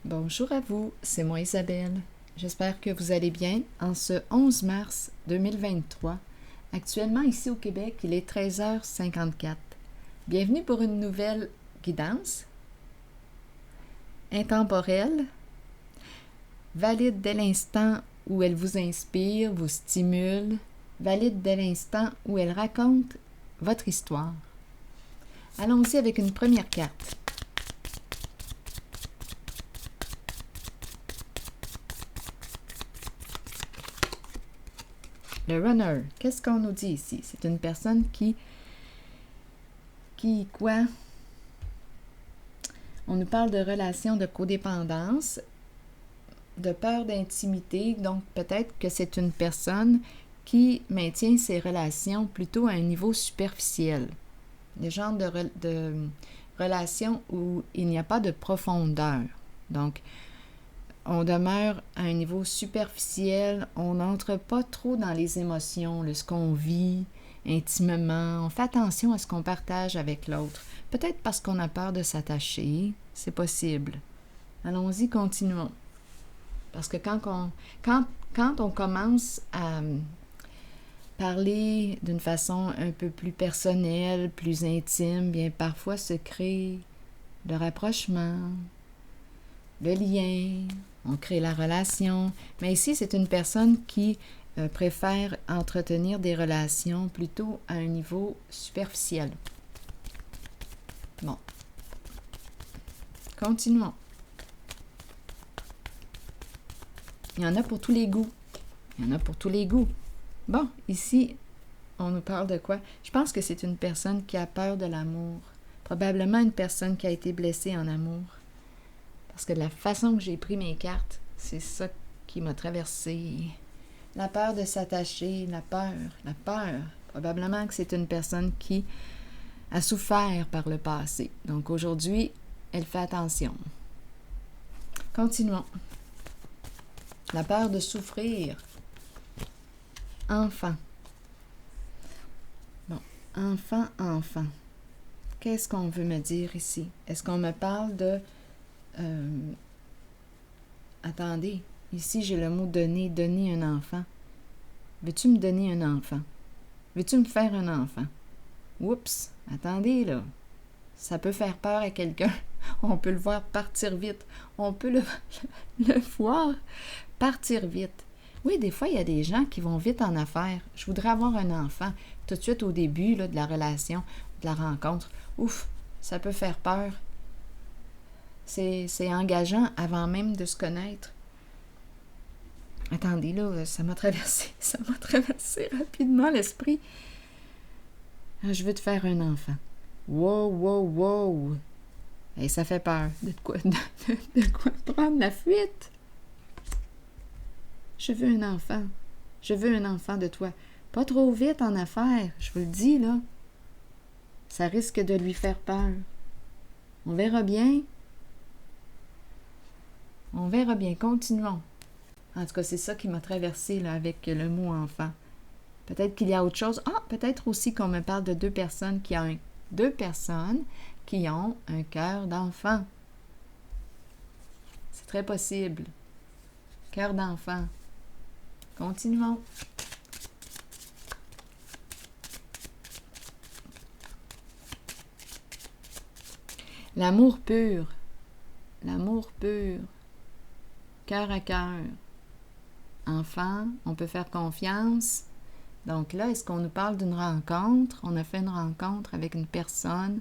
Bonjour à vous, c'est moi Isabelle. J'espère que vous allez bien en ce 11 mars 2023. Actuellement ici au Québec, il est 13h54. Bienvenue pour une nouvelle guidance intemporelle, valide dès l'instant où elle vous inspire, vous stimule, valide dès l'instant où elle raconte votre histoire. Allons-y avec une première carte. Le runner, qu'est-ce qu'on nous dit ici? C'est une personne qui quoi? On nous parle de relations de codépendance, de peur d'intimité, donc peut-être que c'est une personne qui maintient ses relations plutôt à un niveau superficiel. Le genre de relation où il n'y a pas de profondeur. Donc, on demeure à un niveau superficiel, on n'entre pas trop dans les émotions, ce qu'on vit intimement, on fait attention à ce qu'on partage avec l'autre. Peut-être parce qu'on a peur de s'attacher, c'est possible. Allons-y, continuons. Parce que quand on commence à parler d'une façon un peu plus personnelle, plus intime, bien parfois se crée le rapprochement, le lien, on crée la relation. Mais ici, c'est une personne qui préfère entretenir des relations plutôt à un niveau superficiel. Bon. Continuons. Il y en a pour tous les goûts. Il y en a pour tous les goûts. Bon, ici, on nous parle de quoi? Je pense que c'est une personne qui a peur de l'amour. Probablement une personne qui a été blessée en amour. Parce que de la façon que j'ai pris mes cartes, c'est ça qui m'a traversée. La peur de s'attacher, la peur. Probablement que c'est une personne qui a souffert par le passé. Donc aujourd'hui, elle fait attention. Continuons. La peur de souffrir. Enfant. Bon, enfant. Qu'est-ce qu'on veut me dire ici? Est-ce qu'on me parle de... Attendez, ici j'ai le mot donner, donner un enfant. Veux-tu me donner un enfant? Veux-tu me faire un enfant? Oups, attendez là. Ça peut faire peur à quelqu'un. On peut le voir partir vite. On peut le voir partir vite. Oui, des fois, il y a des gens qui vont vite en affaires. Je voudrais avoir un enfant. Tout de suite au début là, de la relation, de la rencontre. Ouf, ça peut faire peur. C'est engageant avant même de se connaître. Attendez, là, ça m'a traversé rapidement l'esprit. Je veux te faire un enfant. Wow. Et ça fait peur. De quoi prendre la fuite? Je veux un enfant. Je veux un enfant de toi. Pas trop vite en affaires, je vous le dis, là. Ça risque de lui faire peur. On verra bien. Continuons. En tout cas, c'est ça qui m'a traversé là, avec le mot enfant. Peut-être qu'il y a autre chose. Peut-être aussi qu'on me parle de deux personnes qui ont un cœur d'enfant. C'est très possible. Cœur d'enfant. Continuons. L'amour pur. Cœur à cœur. Enfant, on peut faire confiance. Donc là, est-ce qu'on nous parle d'une rencontre? On a fait une rencontre avec une personne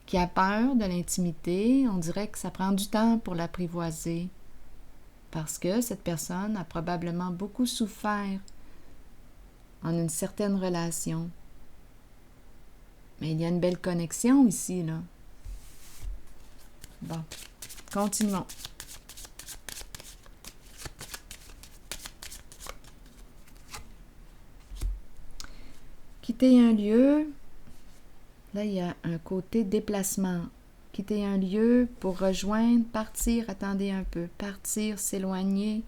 qui a peur de l'intimité. On dirait que ça prend du temps pour l'apprivoiser. Parce que cette personne a probablement beaucoup souffert en une certaine relation. Mais il y a une belle connexion ici, là. Bon, continuons. Quitter un lieu, là il y a un côté déplacement. Quitter un lieu pour rejoindre, partir, attendez un peu, partir, s'éloigner.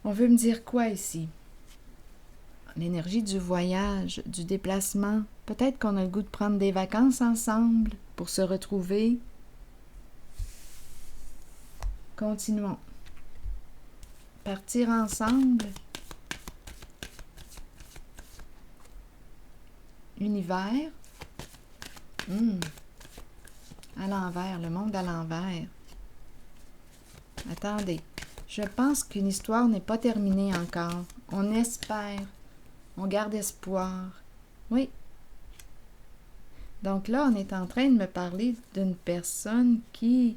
On veut me dire quoi ici? L'énergie du voyage, du déplacement. Peut-être qu'on a le goût de prendre des vacances ensemble pour se retrouver. Continuons. Partir ensemble. Univers. À l'envers, le monde à l'envers. Attendez, je pense qu'une histoire n'est pas terminée encore. On espère, on garde espoir. Oui. Donc là, on est en train de me parler d'une personne qui...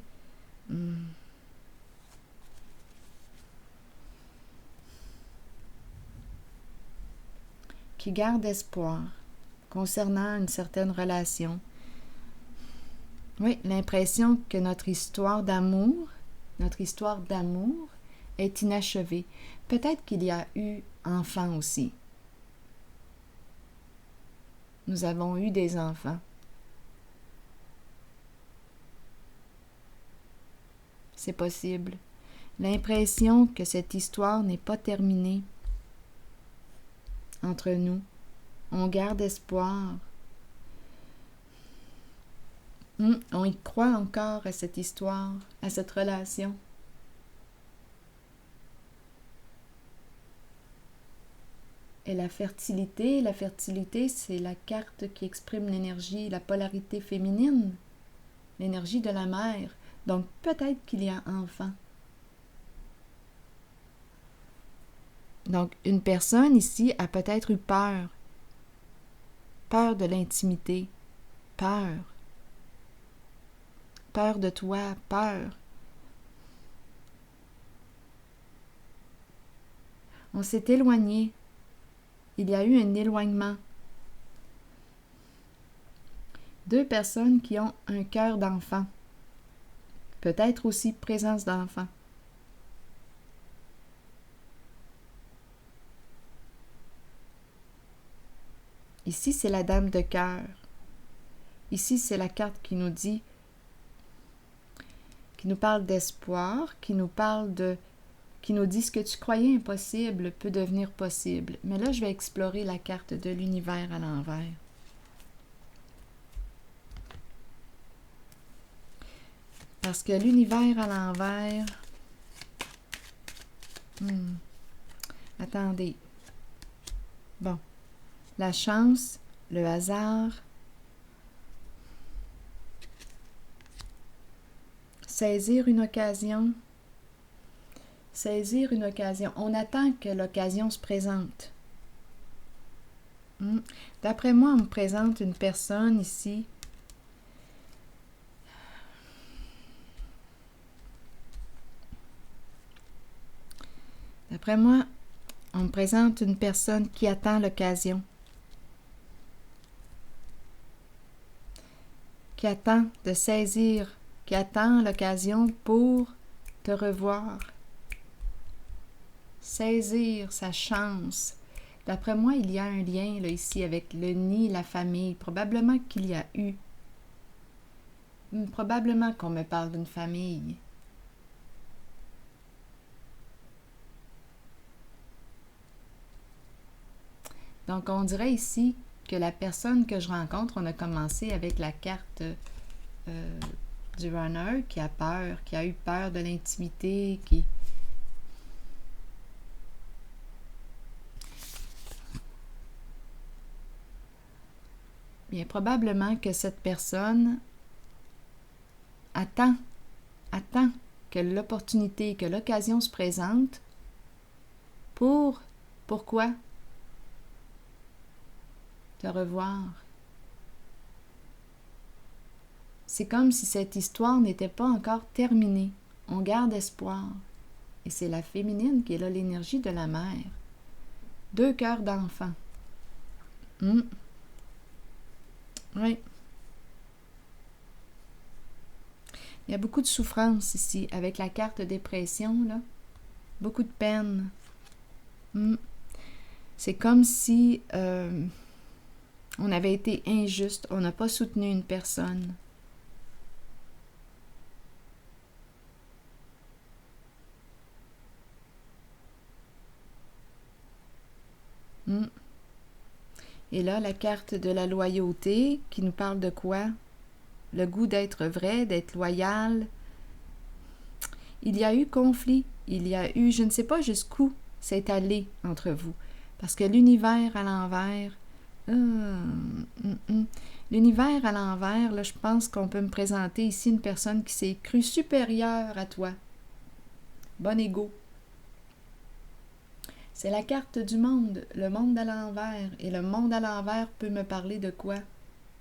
qui garde espoir concernant une certaine relation. Oui, l'impression que notre histoire d'amour est inachevée. Peut-être qu'il y a eu enfant aussi. Nous avons eu des enfants. C'est possible. L'impression que cette histoire n'est pas terminée entre nous. On garde espoir. On y croit encore à cette histoire, à cette relation. Et la fertilité, c'est la carte qui exprime l'énergie, la polarité féminine, l'énergie de la mère. Donc peut-être qu'il y a enfant. Donc une personne ici a peut-être eu peur. Peur de l'intimité. Peur. Peur de toi, peur. On s'est éloigné. Il y a eu un éloignement. Deux personnes qui ont un cœur d'enfant. Peut-être aussi présence d'enfant. Ici, c'est la dame de cœur. Ici, c'est la carte qui nous dit, qui nous parle d'espoir, qui nous dit ce que tu croyais impossible peut devenir possible. Mais là, je vais explorer la carte de l'univers à l'envers. Parce que l'univers à l'envers... Attendez. Bon. La chance, le hasard... Saisir une occasion. Saisir une occasion. On attend que l'occasion se présente. D'après moi, on me présente une personne ici. D'après moi, on me présente une personne qui attend l'occasion. Qui attend de saisir, qui attend l'occasion pour te revoir. Saisir sa chance. D'après moi, il y a un lien là, ici avec le nid, la famille. Probablement qu'il y a eu. Probablement qu'on me parle d'une famille. Donc, on dirait ici que la personne que je rencontre, on a commencé avec la carte du runner qui a peur, qui a eu peur de l'intimité, qui... Bien, probablement que cette personne attend que l'opportunité, que l'occasion se présente pourquoi? Te revoir. C'est comme si cette histoire n'était pas encore terminée. On garde espoir. Et c'est la féminine qui est là, l'énergie de la mère. Deux cœurs d'enfant. Oui. Il y a beaucoup de souffrance ici, avec la carte dépression, là. Beaucoup de peine. C'est comme si on avait été injuste, on n'a pas soutenu une personne. Et là, la carte de la loyauté qui nous parle de quoi? Le goût d'être vrai, d'être loyal. il y a eu conflit, il y a eu, je ne sais pas jusqu'où c'est allé entre vous. Parce que l'univers à l'envers, l'univers à l'envers, là, je pense qu'on peut me présenter ici une personne qui s'est crue supérieure à toi. Bon ego. C'est la carte du monde, le monde à l'envers. Et le monde à l'envers peut me parler de quoi?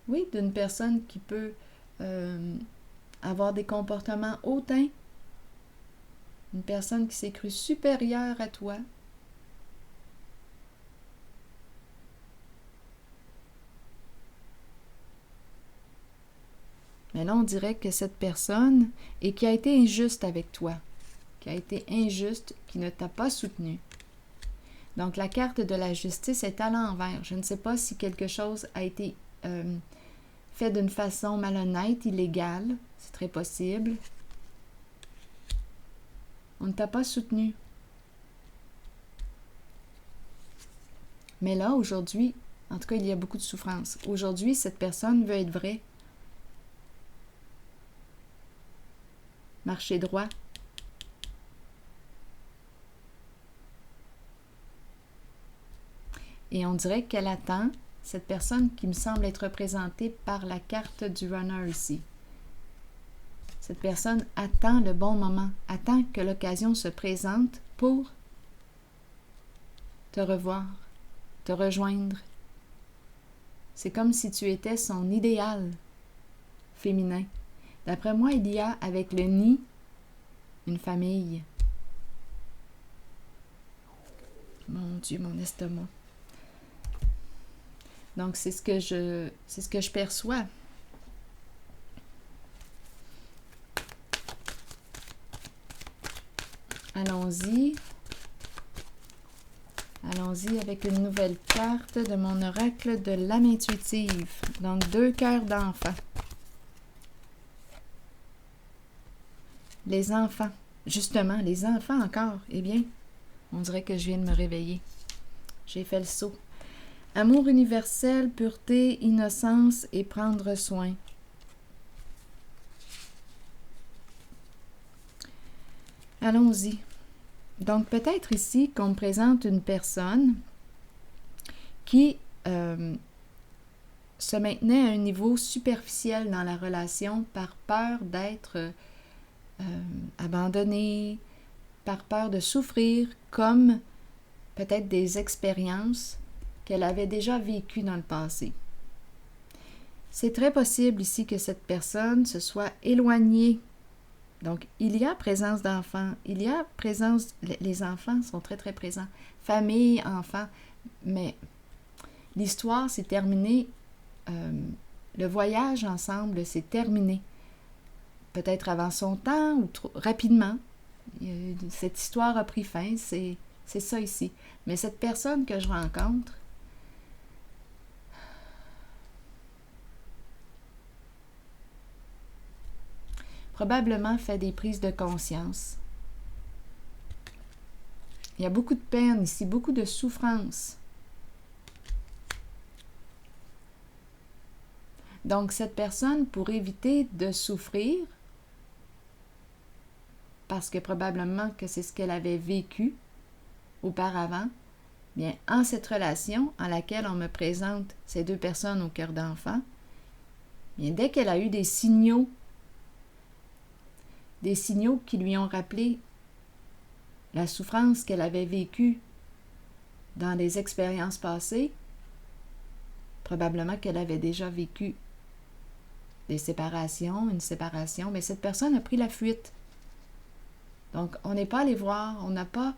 Oui, d'une personne qui peut avoir des comportements hautains. Une personne qui s'est crue supérieure à toi. Mais là, on dirait que cette personne, et qui a été injuste avec toi, qui a été injuste, qui ne t'a pas soutenu. Donc, la carte de la justice est à l'envers. Je ne sais pas si quelque chose a été fait d'une façon malhonnête, illégale. C'est très possible. On ne t'a pas soutenu. Mais là, aujourd'hui, en tout cas, il y a beaucoup de souffrance. Aujourd'hui, cette personne veut être vraie. Marcher droit. Et on dirait qu'elle attend, cette personne qui me semble être représentée par la carte du runner ici. Cette personne attend le bon moment, attend que l'occasion se présente pour te revoir, te rejoindre. C'est comme si tu étais son idéal féminin. D'après moi, il y a avec le nid une famille. Mon Dieu, mon estomac. Donc, c'est ce que je perçois. Allons-y. Allons-y avec une nouvelle carte de mon oracle de l'âme intuitive. Donc, 2 cœurs d'enfants. Les enfants. Justement, les enfants encore. Eh bien, on dirait que je viens de me réveiller. J'ai fait le saut. Amour universel, pureté, innocence et prendre soin. Allons-y. Donc, peut-être ici qu'on me présente une personne qui se maintenait à un niveau superficiel dans la relation par peur d'être abandonnée, par peur de souffrir, comme peut-être des expériences qu'elle avait déjà vécues dans le passé. C'est très possible ici que cette personne se soit éloignée. Donc, il y a présence d'enfants, il y a présence, les enfants sont très, très présents. Famille, enfants, mais l'histoire s'est terminée, le voyage ensemble s'est terminé. Peut-être avant son temps ou trop rapidement. Cette histoire a pris fin, c'est ça ici. Mais cette personne que je rencontre, probablement fait des prises de conscience. Il y a beaucoup de peine ici, beaucoup de souffrance. Donc, cette personne, pour éviter de souffrir, parce que probablement que c'est ce qu'elle avait vécu auparavant, bien, en cette relation en laquelle on me présente ces 2 personnes au cœur d'enfant, bien, dès qu'elle a eu des signaux qui lui ont rappelé la souffrance qu'elle avait vécue dans les expériences passées, probablement qu'elle avait déjà vécu des séparations, une séparation, mais cette personne a pris la fuite. Donc, on n'est pas allé voir, on n'a pas...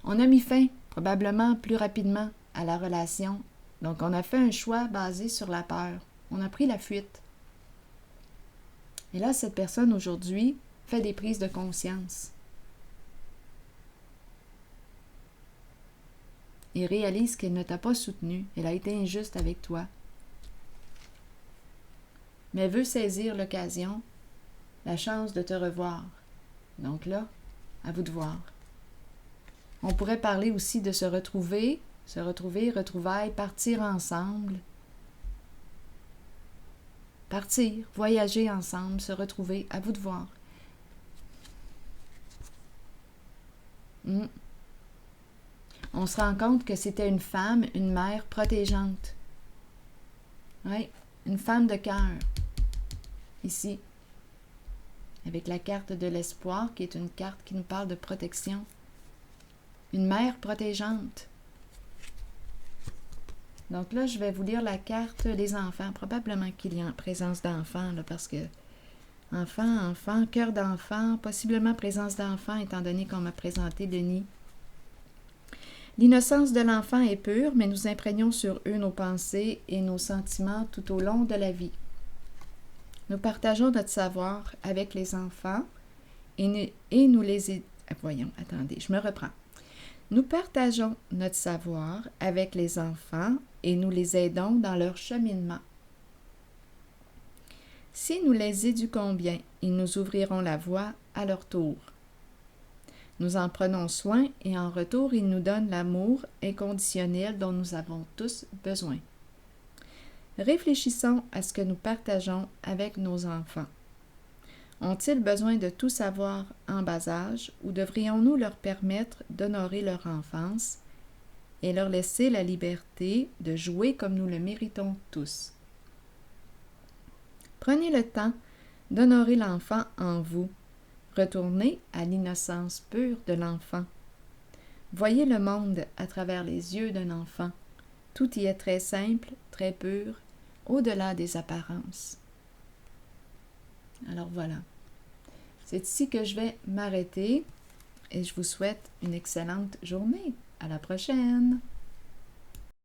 on a mis fin, probablement plus rapidement, à la relation. Donc, on a fait un choix basé sur la peur. On a pris la fuite. Et là, cette personne, aujourd'hui, fait des prises de conscience. Et réalise qu'elle ne t'a pas soutenu. Elle a été injuste avec toi. Mais veut saisir l'occasion, la chance de te revoir. Donc là, à vous de voir. On pourrait parler aussi de se retrouver, retrouvailles, partir ensemble. partir, voyager ensemble, se retrouver, à vous de voir. On se rend compte que c'était une femme, une mère protégeante. Oui, une femme de cœur, ici, avec la carte de l'espoir, qui est une carte qui nous parle de protection. Une mère protégeante. Donc là, je vais vous lire la carte les enfants. Probablement qu'il y a en présence d'enfants, là, parce que enfant, cœur d'enfant, possiblement présence d'enfant, étant donné qu'on m'a présenté Denis. L'innocence de l'enfant est pure, mais nous imprégnons sur eux nos pensées et nos sentiments tout au long de la vie. Nous partageons notre savoir avec les enfants et nous les... Voyons, attendez, je me reprends. Nous partageons notre savoir avec les enfants et nous les aidons dans leur cheminement. Si nous les éduquons bien, ils nous ouvriront la voie à leur tour. Nous en prenons soin et en retour, ils nous donnent l'amour inconditionnel dont nous avons tous besoin. Réfléchissons à ce que nous partageons avec nos enfants. Ont-ils besoin de tout savoir en bas âge ou devrions-nous leur permettre d'honorer leur enfance et leur laisser la liberté de jouer comme nous le méritons tous? Prenez le temps d'honorer l'enfant en vous. Retournez à l'innocence pure de l'enfant. Voyez le monde à travers les yeux d'un enfant. Tout y est très simple, très pur, au-delà des apparences. Alors voilà. C'est ici que je vais m'arrêter et je vous souhaite une excellente journée. À la prochaine!